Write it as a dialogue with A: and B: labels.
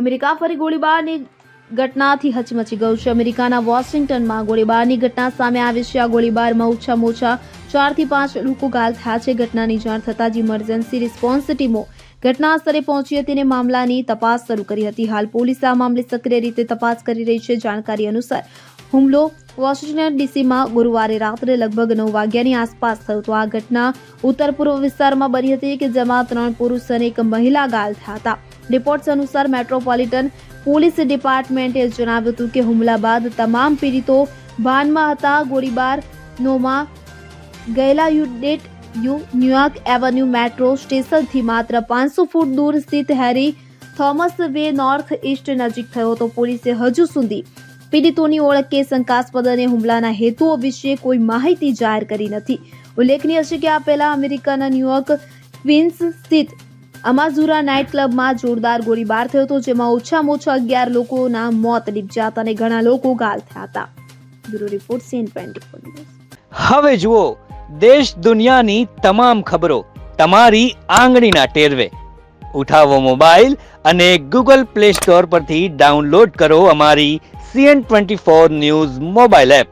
A: America ફરી ગોળીબારની ઘટનાથી હચમચી ગયું છે. અમેરિકાના વોશિંગ્ટનમાં ગોળીબારની ઘટના સામે આવી છે. આ ગોળીબારમાં ઓછામાં ઓછા 4 થી 5 લોકો ઘાયલ થયા છે. ઘટનાની જાણ થતાં જ ઇમરજન્સી રિસ્પોન્સ ટીમો ઘટના સ્થળે પહોંચી હતી અને મામલાની તપાસ શરૂ કરી હતી. હાલ પોલીસ આ મામલે સક્રિય રીતે તપાસ કરી રહી છે. જાણકારી અનુસાર હુમલો વોશિંગ્ટન ડીસીમાં ગુરુવારે રાત્રે લગભગ 9 વાગ્યાની આસપાસ થયો હતો. આ ઘટના ઉત્તર પૂર્વ વિસ્તારમાં બની હતી કે જેમાં 3 પુરુષ અને 1 મહિલા ઘાયલ થયા હતા. રિપોર્ટ્સ અનુસાર મેટ્રોપોલિટન પોલીસ ડિપાર્ટમેન્ટે જણાવ્યું હતું કે હુમલા બાદ તમામ પીડિતો વાનમાં હતા. ગોળીબારમાં ગયેલા ન્યુયોર્ક એવન્યુ મેટ્રો સ્ટેશનથી માત્ર 500 ફૂટ દૂર સ્થિત હેરી થોમસ વે નોર્થ ઈસ્ટ નજીક થયો હતો. પોલીસે હજુ સુધી પીડિતોની ઓળખ કે શંકાસ્પદ અને હુમલાના હેતુઓ વિશે કોઈ માહિતી જાહેર કરી નથી. ઉલ્લેખનીય છે કે આ પહેલા અમેરિકાના ન્યુયોર્ક ક્વીન્સ સ્થિત અમાઝુરા નાઇટ ક્લબમાં જોરદાર ગોળીબાર થયો હતો, જેમાં ઓછામાં ઓછા 11 લોકોના મોત નીપજ્યા હતા અને ઘણા લોકો ઘાયલ થયા હતા. Bureau report CN24 news.
B: હવે જુઓ દેશ દુનિયાની તમામ ખબરો તમારી આંગળીના ટેરવે. ઉઠાવો મોબાઈલ અને ગૂગલ પ્લે સ્ટોર પરથી ડાઉનલોડ કરો અમારી CN24 ન્યૂઝ મોબાઈલ એપ.